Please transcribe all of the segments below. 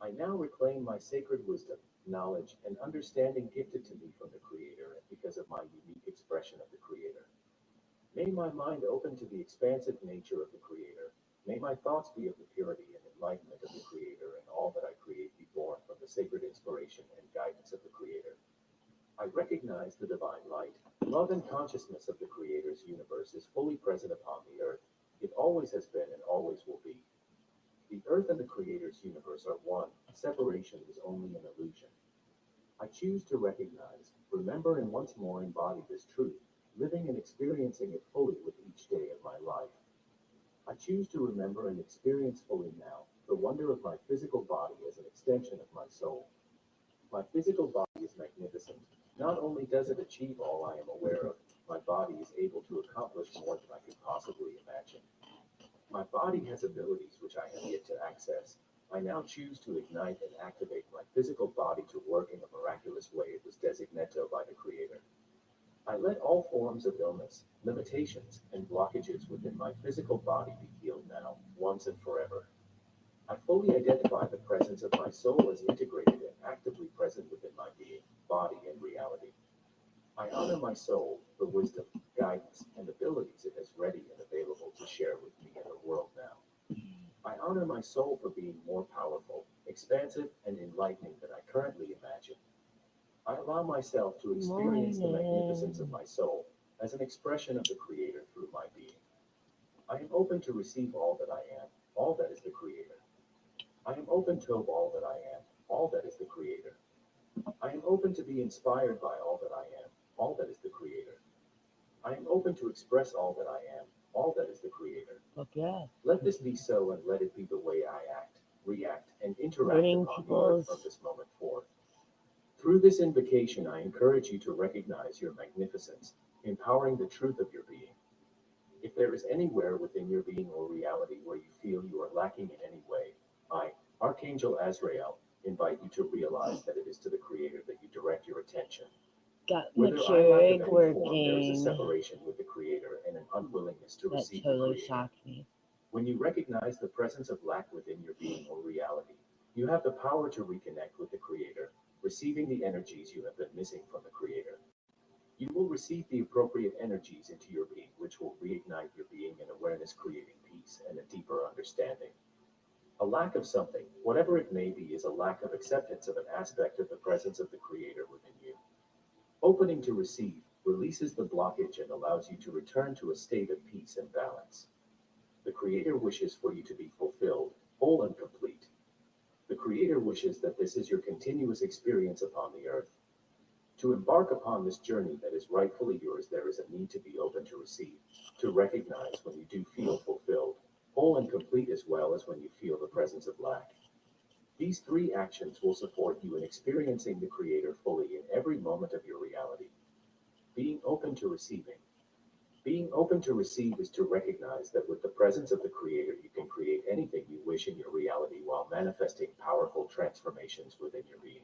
I now reclaim my sacred wisdom, knowledge, and understanding gifted to me from the Creator and because of my unique expression of the Creator. May my mind open to the expansive nature of the Creator. May my thoughts be of the purity and enlightenment of the Creator, and all that I create be born from the sacred inspiration and guidance of the Creator. I recognize the divine light. Love and consciousness of the Creator's universe is fully present upon the earth. It always has been and always will be. The earth and the Creator's universe are one. Separation is only an illusion. I choose to recognize, remember, and once more embody this truth, living and experiencing it fully with each day of my life. I choose to remember and experience fully now the wonder of my physical body as an extension of my soul. My physical body is magnificent. Not only does it achieve all I am aware of, my body is able to accomplish more than I could possibly imagine. My body has abilities which I have yet to access. I now choose to ignite and activate my physical body to work in a miraculous way it was designated by the Creator. I let all forms of illness, limitations, and blockages within my physical body be healed now, once and forever. I fully identify the presence of my soul as integrated and actively present within my being, body, and reality. I honor my soul, the wisdom, guidance, and abilities it has ready and available to share with me in the world now. I honor my soul for being more powerful, expansive, and enlightening than I currently imagine. I allow myself to experience the magnificence of my soul as an expression of the Creator through my being. I am open to receive all that I am, all that is the Creator. I am open to all that I am, all that is the Creator. I am open to be inspired by all that I am, all that is the Creator. I am open to express all that I am, all that is the Creator. Fuck yeah. Let this be so and let it be the way I act, react, and interact Reading upon the earth from people's this moment forth. Through this invocation, I encourage you to recognize your magnificence, empowering the truth of your being. If there is anywhere within your being or reality where you feel you are lacking in any way, I, Archangel Azrael, invite you to realize that it is to the Creator that you direct your attention. got Whether I lack mature of any form, there is a working. separation with the Creator and an unwillingness to That receive the totally Creator. shocked me. When you recognize the presence of lack within your being or reality, you have the power to reconnect with the Creator, receiving the energies you have been missing from the Creator. You will receive the appropriate energies into your being, which will reignite your being and awareness, creating peace and a deeper understanding. A lack of something, whatever it may be, is a lack of acceptance of an aspect of the presence of the Creator within you. Opening to receive releases the blockage and allows you to return to a state of peace and balance. The Creator wishes for you to be fulfilled, whole, and complete. The Creator wishes that this is your continuous experience upon the earth. To embark upon this journey that is rightfully yours, there is a need to be open to receive, to recognize when you do feel fulfilled, whole, and complete, as well as when you feel the presence of lack. These three actions will support you in experiencing the Creator fully in every moment of your reality. Being open to receiving. Being open to receive is to recognize that with the presence of the Creator, you can create anything you wish in your reality while manifesting powerful transformations within your being.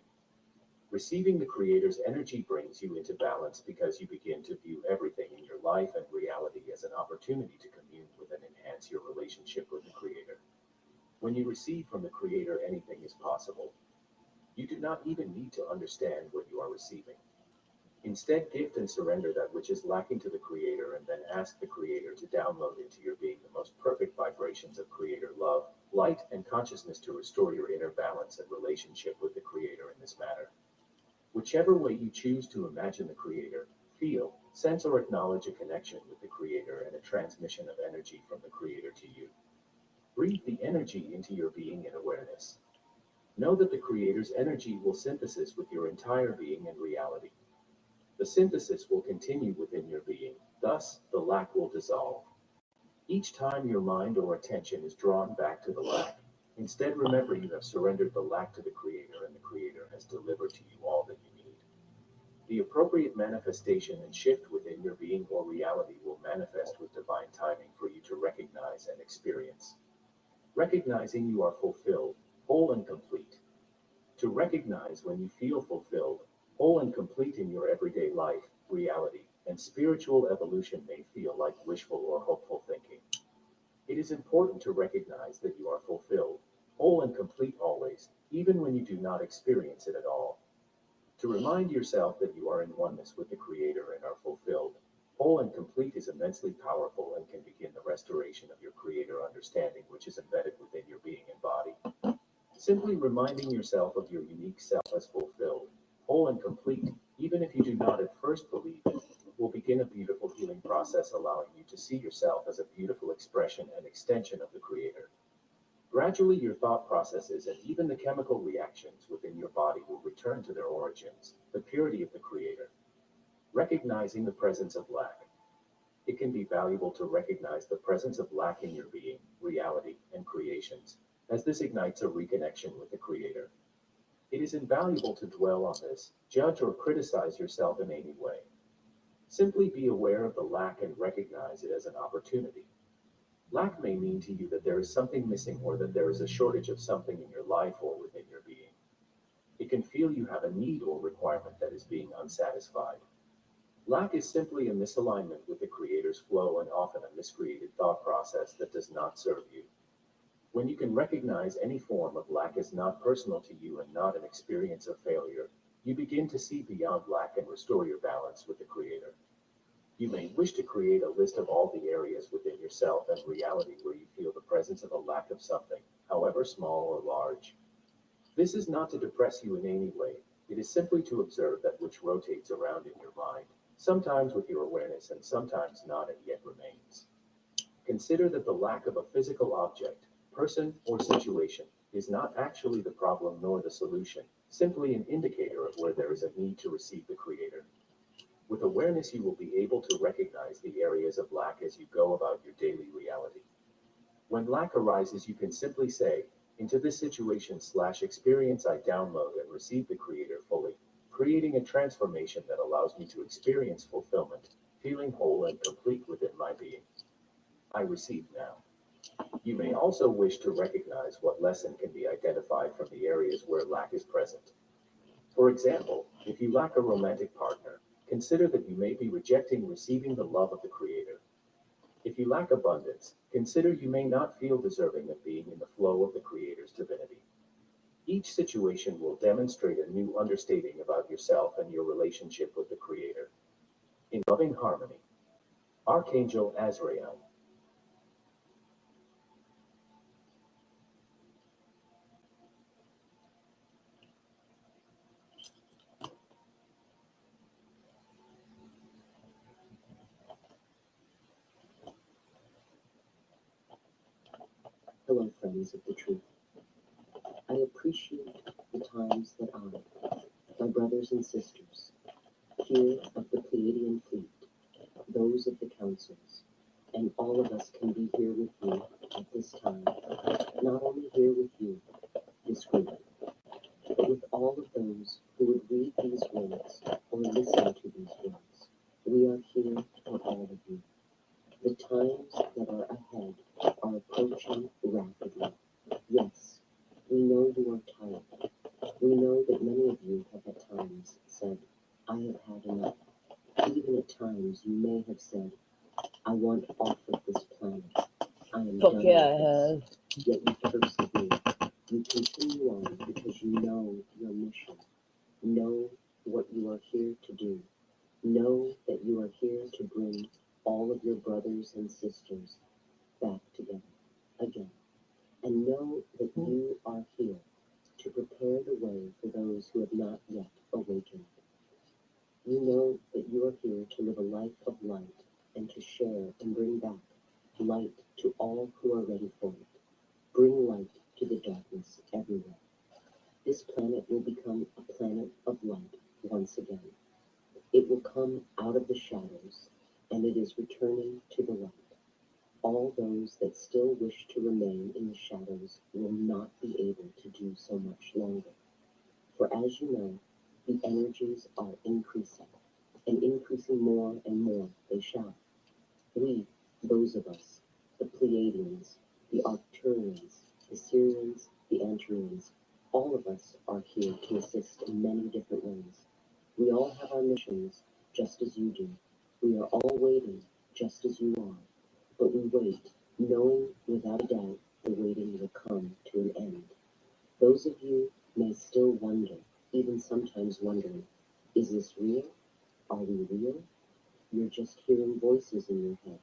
Receiving the Creator's energy brings you into balance because you begin to view everything in your life and reality as an opportunity to commune with and enhance your relationship with the Creator. When you receive from the Creator, anything is possible. You do not even need to understand what you are receiving. Instead, gift and surrender that which is lacking to the Creator and then ask the Creator to download into your being the most perfect vibrations of Creator love, light, and consciousness to restore your inner balance and relationship with the Creator in this matter. Whichever way you choose to imagine the Creator, feel, sense, or acknowledge a connection with the Creator and a transmission of energy from the Creator to you. Breathe the energy into your being in awareness. Know that the Creator's energy will synthesis with your entire being and reality. The synthesis will continue within your being, thus the lack will dissolve. Each time your mind or attention is drawn back to the lack, instead remember you have surrendered the lack to the Creator and the Creator has delivered to you all that you need. The appropriate manifestation and shift within your being or reality will manifest with divine timing for you to recognize and experience. Recognizing you are fulfilled, whole, and complete. To recognize when you feel fulfilled, whole, and complete in your everyday life, reality, and spiritual evolution may feel like wishful or hopeful thinking. It is important to recognize that you are fulfilled, whole, whole and complete always, even when you do not experience it at all. To remind yourself that you are in oneness with the Creator and are fulfilled, whole and complete is immensely powerful and can begin the restoration of your Creator understanding which is embedded within your being and body. Simply reminding yourself of your unique self as fulfilled, whole and complete, even if you do not at first believe it, will begin a beautiful healing process allowing you to see yourself as a beautiful expression and extension of the Creator. Gradually, your thought processes and even the chemical reactions within your body will return to their origins, the purity of the Creator. Recognizing the presence of lack. It can be valuable to recognize the presence of lack in your being, reality, and creations, as this ignites a reconnection with the Creator. It is invaluable to dwell on this, judge or criticize yourself in any way. Simply be aware of the lack and recognize it as an opportunity. Lack may mean to you that there is something missing or that there is a shortage of something in your life or within your being. It can feel you have a need or requirement that is being unsatisfied. Lack is simply a misalignment with the Creator's flow and often a miscreated thought process that does not serve you. When you can recognize any form of lack as not personal to you and not an experience of failure, you begin to see beyond lack and restore your balance with the Creator. You may wish to create a list of all the areas within yourself and reality where you feel the presence of a lack of something, however small or large. This is not to depress you in any way, it is simply to observe that which rotates around in your mind, sometimes with your awareness and sometimes not and yet remains. Consider that the lack of a physical object, person, or situation is not actually the problem nor the solution, simply an indicator of where there is a need to receive the Creator. With awareness, you will be able to recognize the areas of lack as you go about your daily reality. When lack arises, you can simply say, into this situation/experience I download and receive the Creator fully, creating a transformation that allows me to experience fulfillment, feeling whole and complete within my being. I receive now. You may also wish to recognize what lesson can be identified from the areas where lack is present. For example, if you lack a romantic partner, consider that you may be rejecting receiving the love of the Creator. If you lack abundance, consider you may not feel deserving of being in the flow of the Creator's divinity. Each situation will demonstrate a new understanding about yourself and your relationship with the Creator. In loving harmony, Archangel Azrael. Hello, friends of the truth. I appreciate the times that I, my brothers and sisters, here of the Pleiadian fleet, those of the councils, and all of us can be here with you at this time, not only here with you, this group, but with all of those who would read these words or listen to these words. We are here for all of you. The times that are ahead are approaching rapidly. Yes, we know you are tired. We know that many of you have at times said, I have had enough. Even at times you may have said, I want off of this planet. I am done with this. Yet you persevere. You continue on because you know your mission. Know what you are here to do. Know that you are here to bring all of your brothers and sisters back together again. And know that you are here to prepare the way for those who have not yet awakened. You know that you are here to live a life of light and to share and bring back light to all who are ready for it. Bring light to the darkness everywhere. This planet will become a planet of light once again. It will come out of the shadows, and it is returning to the light. All those that still wish to remain in the shadows will not be able to do so much longer. For as you know, the energies are increasing, and increasing more and more they shall. We, those of us, the Pleiadians, the Arcturians, the Syrians, the Antareans, all of us are here to assist in many different ways. We all have our missions, just as you do. We are all waiting, just as you are. But we wait, knowing without a doubt the waiting will come to an end. Those of you may still wonder, even sometimes wondering, is this real? Are we real? You're just hearing voices in your head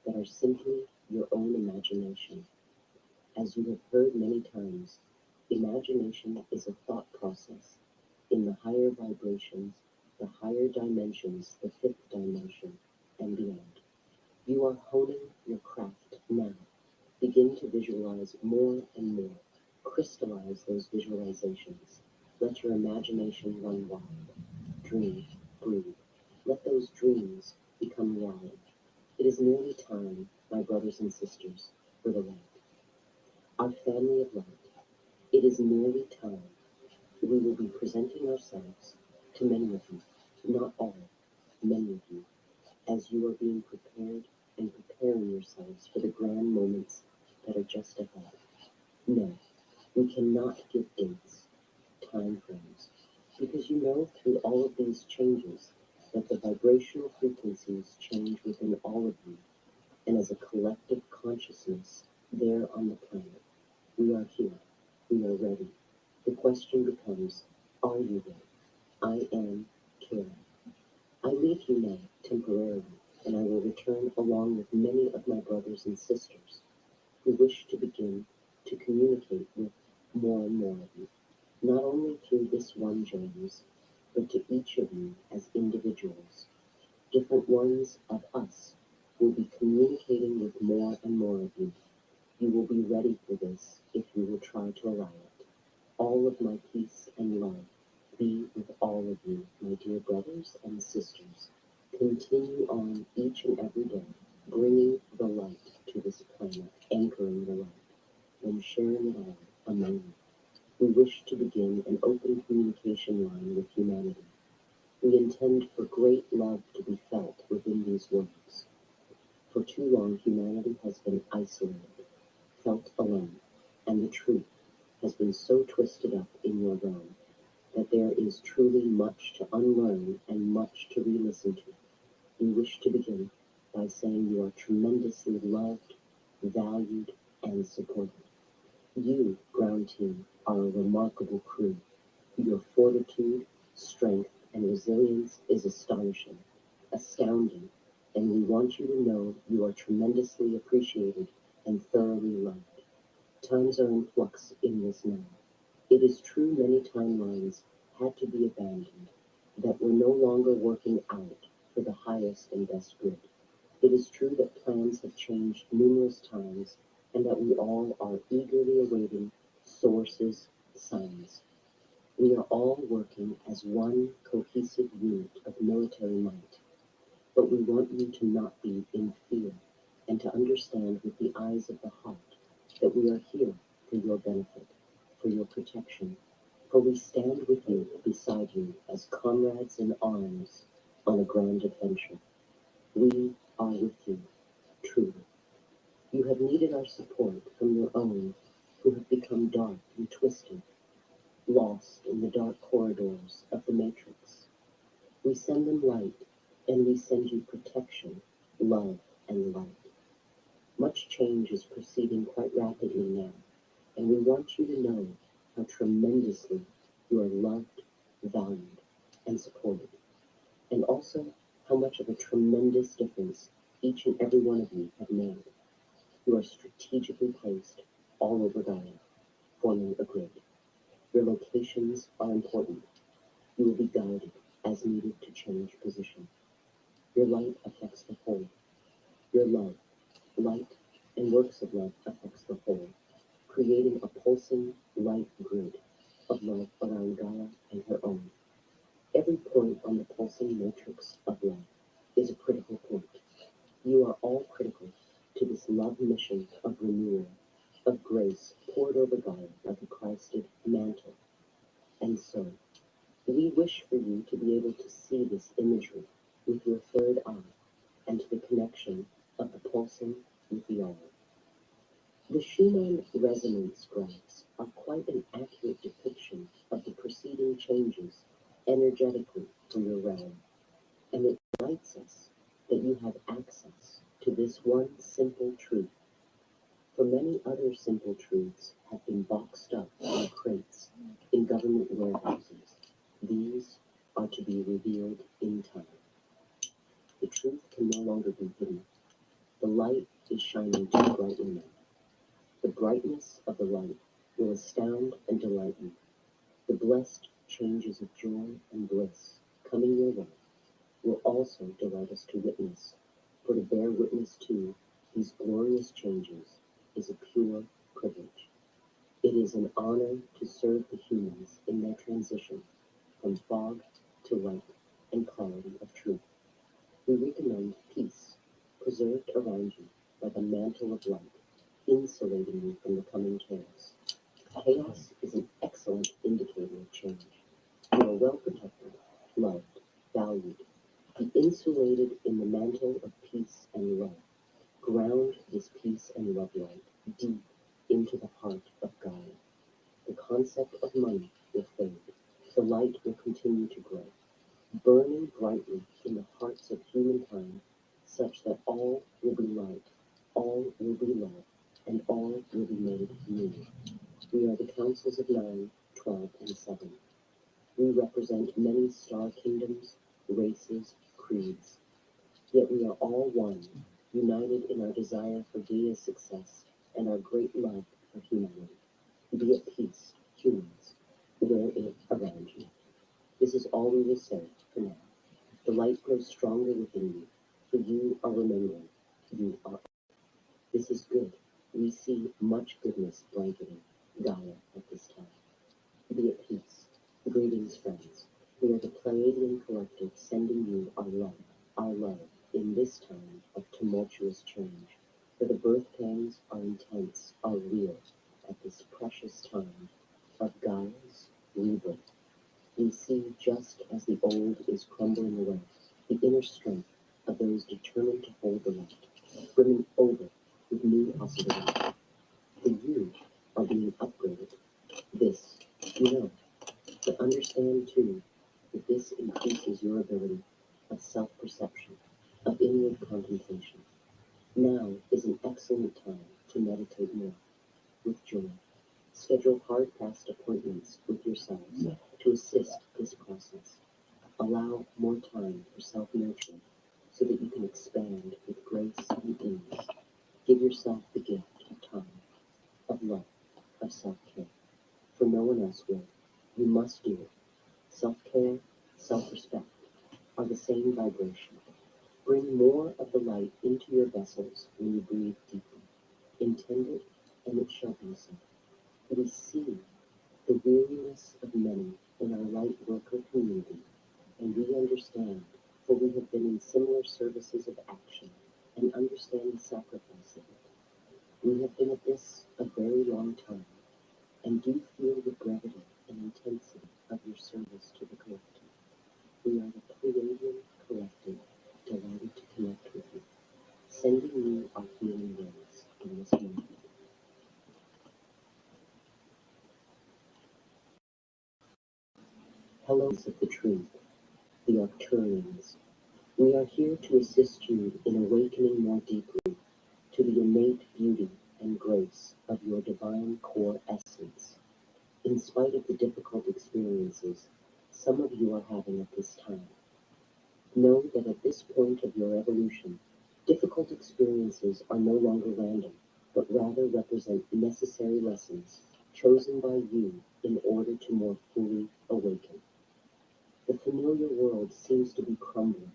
that are simply your own imagination. As you have heard many times, imagination is a thought process. In the higher vibrations, the higher dimensions, the fifth dimension, and beyond. You are honing your craft now. Begin to visualize more and more. Crystallize those visualizations. Let your imagination run wild. Dream, breathe. Let those dreams become reality. It is nearly time, my brothers and sisters, for the light. Our family of light, it is nearly time. We will be presenting ourselves to many of you, not all, many of you, as you are being prepared and preparing yourselves for the grand moments that are just ahead. No, we cannot give dates, time frames, because you know through all of these changes that the vibrational frequencies change within all of you, and as a collective consciousness there on the planet, we are here, we are ready. The question becomes, are you ready? I am Karen. I leave you now temporarily, and I will return along with many of my brothers and sisters who wish to begin to communicate with more and more of you, not only through this one James, but to each of you as individuals. Different ones of us will be communicating with more and more of you. You will be ready for this if you will try to allow it. All of my peace and love be with all of you, my dear brothers and sisters. Continue on each and every day, bringing the light to this planet, anchoring the light, and sharing it all among you. We wish to begin an open communication line with humanity. We intend for great love to be felt within these words. For too long, humanity has been isolated, felt alone, and the truth has been so twisted up in your realm that there is truly much to unlearn and much to re-listen to. We wish to begin by saying you are tremendously loved, valued, and supported. You, ground team, are a remarkable crew. Your fortitude, strength, and resilience is astonishing, astounding, and we want you to know you are tremendously appreciated and thoroughly loved. Times are in flux in this now. It is true many timelines had to be abandoned, that were no longer working out for the highest and best good. It is true that plans have changed numerous times, and that we all are eagerly awaiting Source's signs. We are all working as one cohesive unit of military might, but we want you to not be in fear and to understand with the eyes of the heart that we are here for your benefit, for your protection, for we stand with you, beside you, as comrades in arms on a grand adventure. We are with you, truly. You have needed our support from your own who have become dark and twisted, lost in the dark corridors of the matrix. We send them light, and we send you protection, love, and light. Much change is proceeding quite rapidly now, and we want you to know how tremendously you are loved, valued, and supported, and also how much of a tremendous difference each and every one of you have made. You are strategically placed all over Gaia, forming a grid. Your locations are important. You will be guided as needed to change position. Your light affects the whole. Your love, light, and works of love affects the whole, creating a pulsing light grid of love around Gaia and her own. Every point on the pulsing matrix of love is a critical point. You are all critical to this love mission of renewal, of grace poured over Gaia like a Christed mantle. And so, we wish for you to be able to see this imagery with your third eye and to the connection of the pulsing with the all. The Schumann resonance graphs are quite an accurate depiction of the preceding changes energetically for your realm, and it delights us that you have access to this one simple truth. For many other simple truths have been boxed up in crates government warehouses. These are to be revealed in time. The truth can no longer be hidden. The light is shining too brightly now. The brightness of the light will astound and delight you. The blessed changes of joy and bliss coming your way will also delight us to witness, for to bear witness to these glorious changes is a pure privilege. It is an honor to serve the humans in their transition from fog to light and clarity of truth. We recommend peace, preserved around you like a mantle of light, insulating you from the coming chaos. Chaos is an excellent indicator of change. You are well protected, loved, valued. Be insulated in the mantle of peace and love. Ground this peace and love light deep into the heart of Gaia. The concept of money will fade. The light will continue to grow, burning brightly in the hearts of humankind, such that all will be light, all will be love, and all will be made new. We are the councils of 9, 12, and 7. We represent many star kingdoms, races, creeds. Yet we are all one, united in our desire for Gaia's success and our great love for humanity. Be at peace, humans. Wear it around you. This is all we will say for now. The light grows stronger within you, for you are remembering. You are. This is good. We see much goodness blanketing Gaia at this time. Be at peace. Greetings, friends. We are the Pleiadian Collective sending you our love in this time of tumultuous change, for the birth pangs are intense, are real at this precious time of Gaia's rebirth. We see, just as the old is crumbling away, the inner strength of those determined to hold the light, brimming over with new possibilities. For you are being upgraded. This, you know, but understand too that this increases your ability of self-perception, of inward contemplation. Now is an excellent time to meditate more, with joy. Schedule hard-fast appointments with yourselves to assist this process. Allow more time for self-nurturing so that you can expand with grace and ease. Give yourself the gift of time, of love, of self-care. For no one else will. You must do it. Self-care, self-respect are the same vibration. Bring more of the light into your vessels when you breathe deeply. Intend it, and it shall be so. We see the weariness of many in our light worker community, and we understand, for we have been in similar services of action and understand the sacrifice of it. We have been at this a very long time, and do feel the brevity and intensity of your service to the collective. We are the Pleiadian Collective, delighted to connect with you, sending you our healing rays in this moment. Hellos of the truth, the Arcturians. We are here to assist you in awakening more deeply to the innate beauty and grace of your divine core essence. In spite of the difficult experiences some of you are having at this time, know that at this point of your evolution, difficult experiences are no longer random, but rather represent necessary lessons chosen by you in order to more fully awaken. The familiar world seems to be crumbling,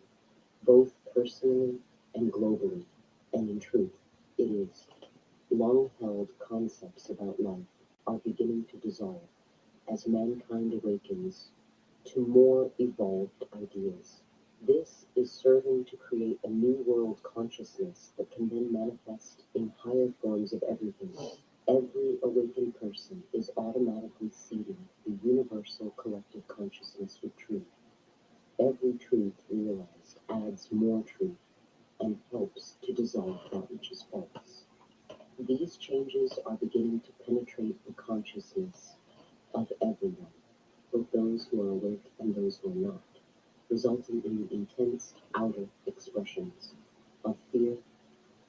both personally and globally, and in truth, it is. Long-held concepts about life are beginning to dissolve as mankind awakens to more evolved ideas. This is serving to create a new world consciousness that can then manifest in higher forms of everything. Every awakened person is automatically seeding the universal collective consciousness with truth. Every truth realized adds more truth and helps to dissolve that which is false. These changes are beginning to penetrate the consciousness of everyone, both those who are awake and those who are not, resulting in the intense outer expressions of fear,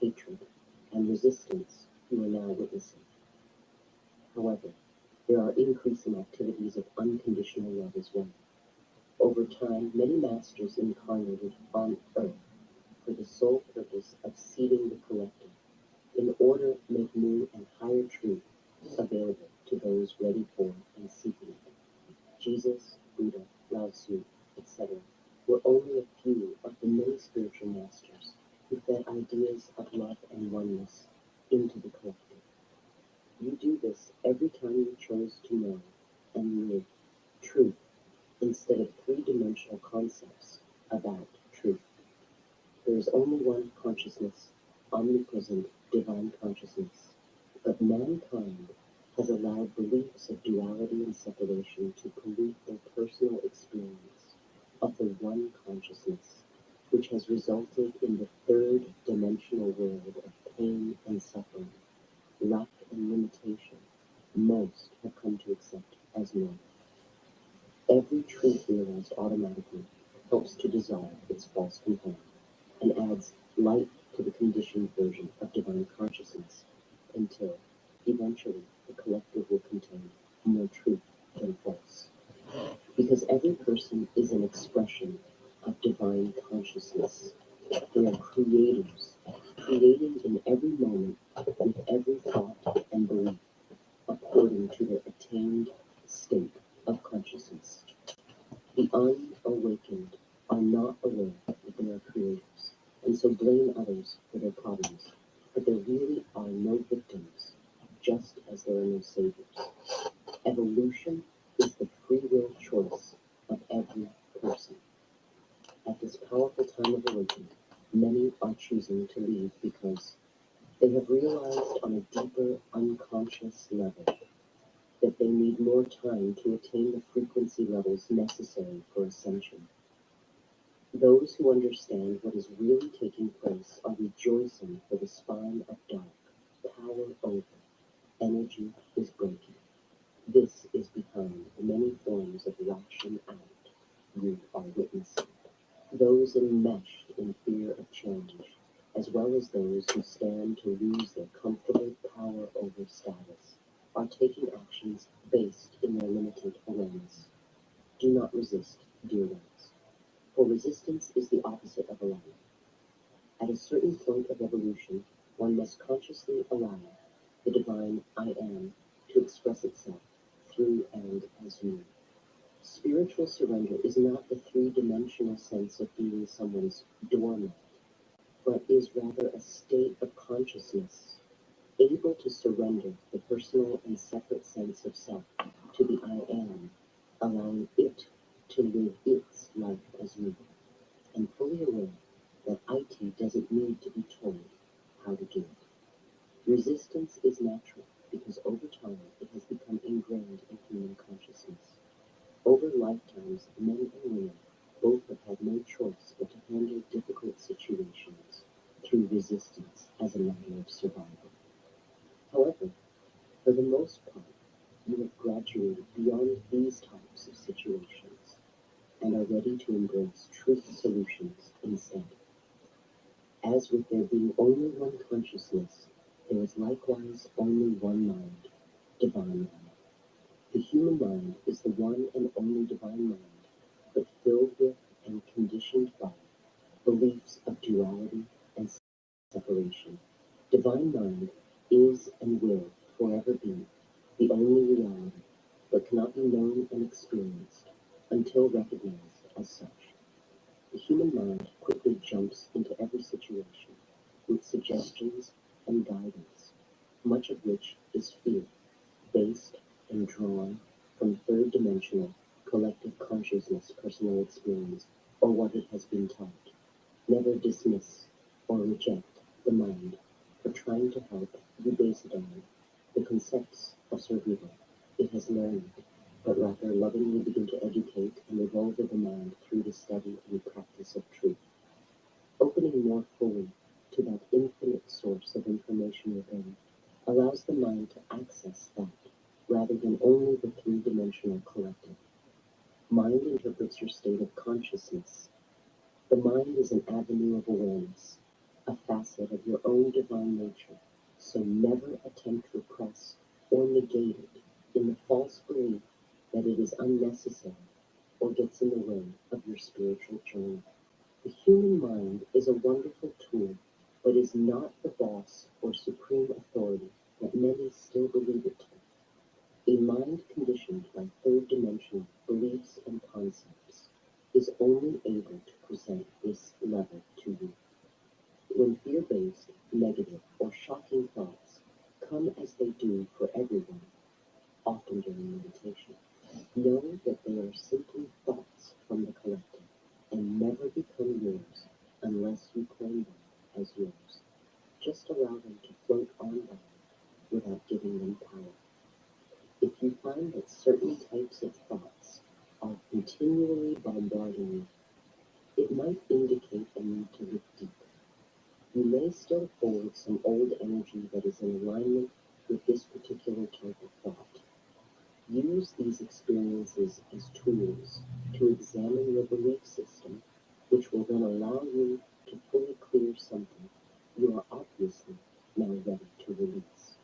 hatred, and resistance you are now witnessing. However, There are increasing activities of unconditional love as well. Over time, many masters incarnated on earth for the sole purpose of seeding the collective in order to make new and higher truth available to those ready for and seeking it. Jesus, Buddha, Lao Tzu, etc. were only a few of the many spiritual masters who fed ideas of love and oneness into the collective. You do this every time you chose to know and live truth instead of three-dimensional concepts about truth. There is only one consciousness, omnipresent divine consciousness, but mankind has allowed beliefs of duality and separation to pollute their personal experience of the one consciousness, which has resulted in the third dimensional world of pain and suffering, lack and limitation most have come to accept as normal. Every truth realized automatically helps to dissolve its false component and adds light to the conditioned version of divine consciousness until, eventually, the collective will contain more truth than false. Because every person is an expression of divine consciousness. They are creators, creating in every moment with every thought and belief according to their attained state of consciousness. The unawakened are not aware that they are creators, and so blame others for their problems. But there really are no victims, just as there are no saviors. Evolution is the free will choice of every person. At this powerful time of awakening, many are choosing to leave because they have realized on a deeper unconscious level that they need more time to attain the frequency levels necessary for ascension. Those who understand what is really taking place are rejoicing for the spine of dark, power over, energy is breaking. This is behind the many forms of lashing out you are witnessing. Those enmeshed in fear of change, as well as those who stand to lose their comfortable power over status, are taking actions based in their limited awareness. Do not resist, dear ones, for resistance is the opposite of allowing. At a certain point of evolution, one must consciously allow the divine I am to express itself through and as you. Spiritual surrender is not the three-dimensional sense of being someone's doormat, but is rather a state of consciousness able to surrender the personal and separate sense of self to the I am, allowing it to live its life as you, and fully aware that IT doesn't need to be told how to do it. Resistance is natural because over time it has become ingrained in human consciousness. Over lifetimes, men and women both have had no choice but to handle difficult situations through resistance as a matter of survival. However, for the most part, you have graduated beyond these types of situations and are ready to embrace truth solutions instead. As with there being only one consciousness, there is likewise only one mind, divine mind. The human mind is the one and only divine mind, but filled with and conditioned by beliefs of duality and separation. Divine mind is and will forever be the only reality, but cannot be known and experienced until recognized as such. The human mind quickly jumps into every situation with suggestions and guidance, much of which is fear, based and drawn from third-dimensional collective consciousness personal experience or what it has been taught. Never dismiss or reject the mind for trying to help you base it on the concepts of survival it has learned, but rather lovingly begin to educate and evolve the mind through the study and practice of truth. Opening more fully to that infinite source of information within allows the mind to access that rather than only the three-dimensional collective. Mind interprets your state of consciousness. The mind is an avenue of awareness, a facet of your own divine nature, so never attempt to repress or negate it in the false belief that it is unnecessary or gets in the way of your spiritual journey. The human mind is a wonderful tool, but is not the boss or supreme authority that many still believe it to be. A mind conditioned by third-dimensional beliefs and concepts is only able to present this level to you. When fear-based, negative, or shocking thoughts come as they do for everyone, often during meditation, know that they are simply thoughts from the collective and never become yours unless you claim them as yours. Just allow them to float on by without giving them power. If you find that certain types of thoughts are continually bombarding you, it might indicate a need to look deeper. You may still hold some old energy that is in alignment with this particular type of thought. Use these experiences as tools to examine your belief system, which will then allow you to fully clear something you are obviously now ready to release.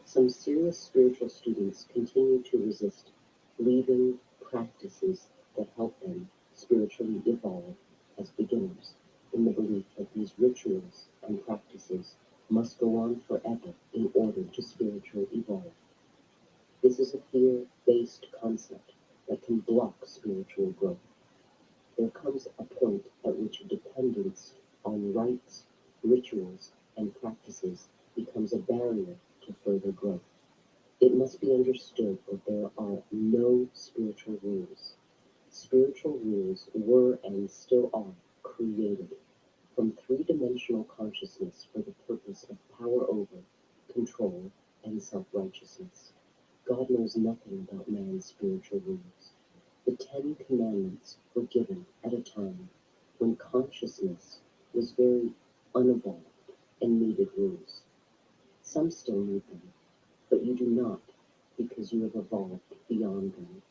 Some serious spiritual students continue to resist leaving practices that help them spiritually evolve as beginners, in the belief that these rituals and practices must go on forever in order to spiritually evolve. This is a fear-based concept that can block spiritual growth. There comes a point at which a dependence on rites, rituals, and practices becomes a barrier to further growth. It must be understood that there are no spiritual rules. Spiritual rules were and still are created from three-dimensional consciousness for the purpose of power over, control, and self-righteousness. God knows nothing about man's spiritual rules. The 10 Commandments were given at a time when consciousness was very unevolved and needed rules. Some still need them, but you do not, because you have evolved beyond them.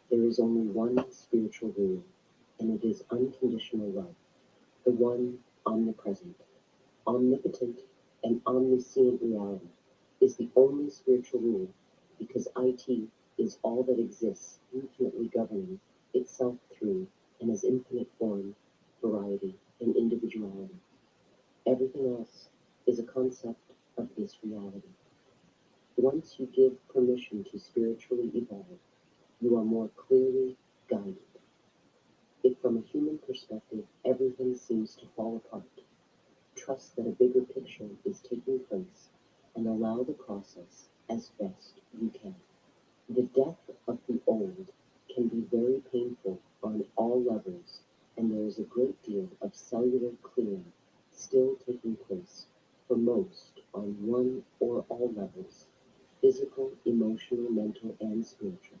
There is only one spiritual rule, and it is unconditional love, the one omnipresent, omnipotent, and omniscient reality is the only spiritual rule, because IT is all that exists, infinitely governing itself through and has infinite form, variety, and individuality. Everything else is a concept of this reality. Once you give permission to spiritually evolve, you are more clearly guided. If from a human perspective everything seems to fall apart, trust that a bigger picture is taking place and allow the process as best you can. The death of the old can be very painful on all levels, and there is a great deal of cellular clearing still taking place for most on one or all levels, physical, emotional, mental, and spiritual.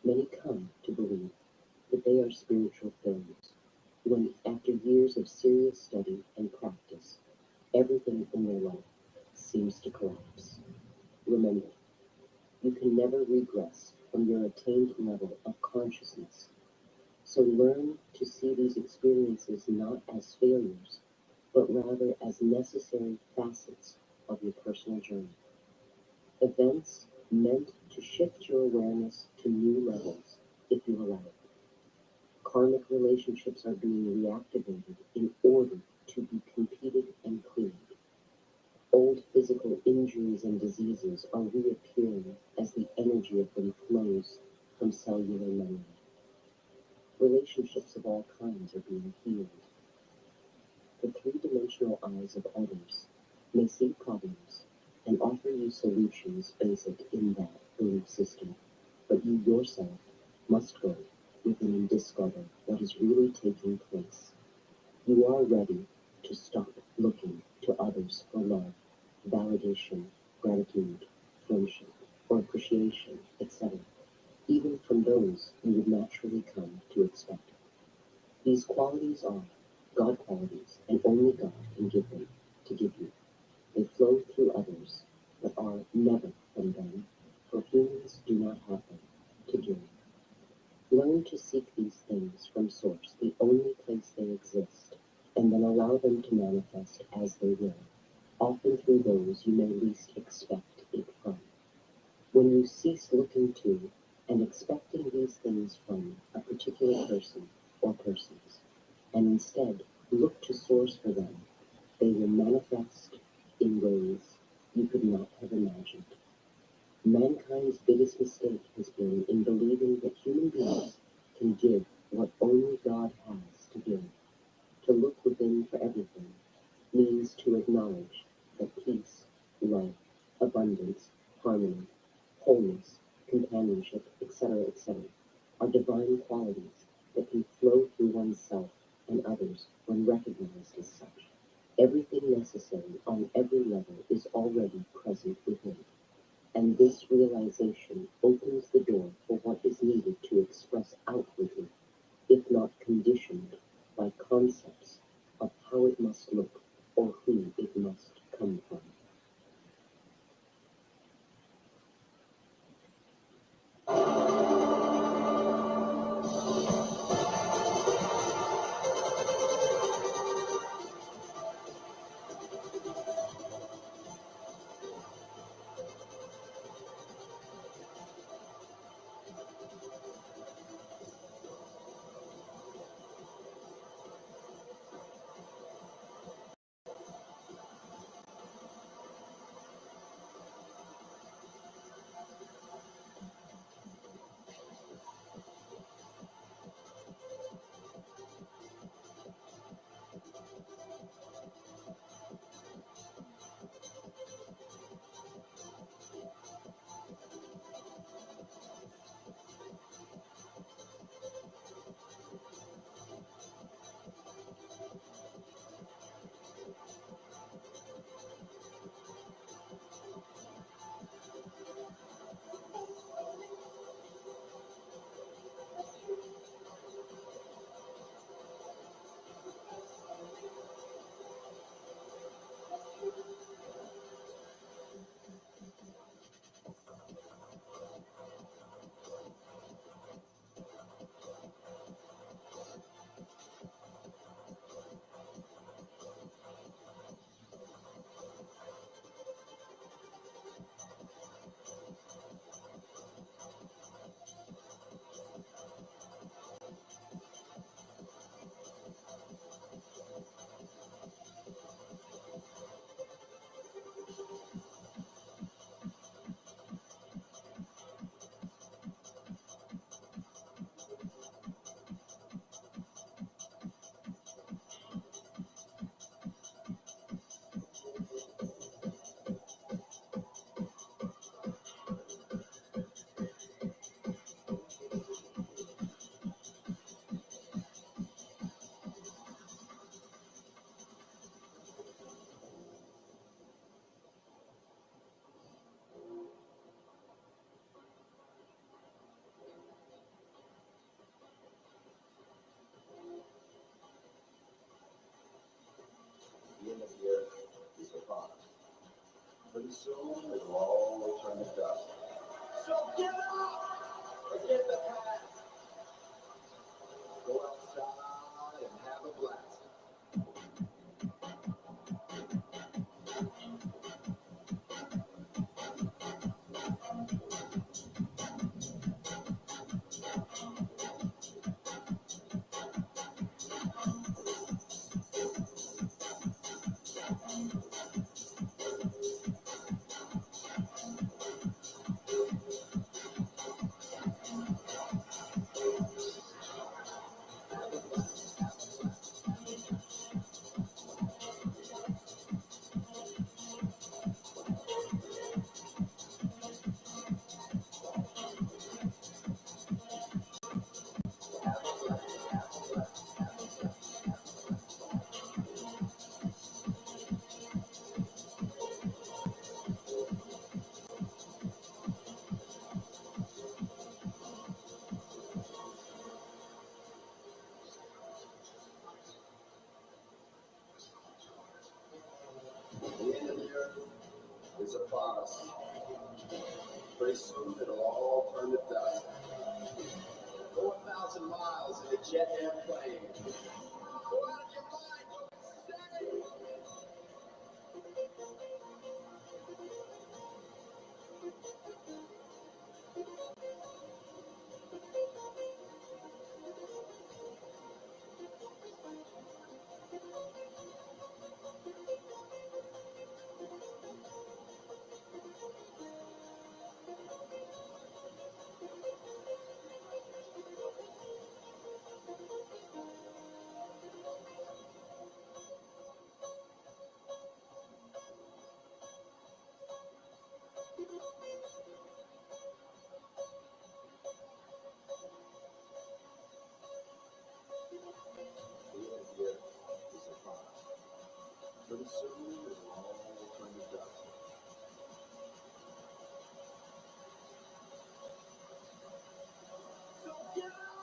Many come to believe that they are spiritual failures, when after years of serious study and practice, everything in their life seems to collapse. Remember, you can never regress from your attained level of consciousness. So learn to see these experiences not as failures, but rather as necessary facets of your personal journey. Events meant to shift your awareness to new levels, if you allow it. Karmic relationships are being reactivated in order to be competed and cleared. Old physical injuries and diseases are reappearing as the energy of them flows from cellular memory. Relationships of all kinds are being healed. The three-dimensional eyes of others may see problems and offer you solutions basic in that belief system, but you yourself must go within and discover what is really taking place. You are ready to stop looking to others for love, validation, gratitude, friendship, or appreciation, etc., even from those you would naturally come to expect. These qualities are God qualities, and only God can give them to give you. They flow through others, but are never from them, for humans do not have them to give. Learn to seek these things from Source, the only place they exist, and then allow them to manifest as they will, often through those you may least expect it from. When you cease looking to and expecting these things from a particular person or persons, and instead look to source for them, they will manifest in ways you could not have imagined. Mankind's biggest mistake has been in believing that human beings can give what only God has to give. To look within for everything means to acknowledge that peace, love, abundance, harmony, wholeness, companionship, etc., are divine qualities that can flow through oneself and others when recognized as such. Everything necessary on every level is already present within, and this realization opens the door for what is needed to express outwardly, if not conditioned by concepts of how it must look or who it must come from. The end of the earth is upon us. Pretty soon it will all turn to dust. So get up! Forget the past. Go outside and have a blast. The end of the earth is upon us. Pretty soon it'll all turn to dust. Go 1,000 miles in a jet airplane. Go out of your mind, go insane. soon it'll all turn to dust. So get up!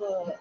foot.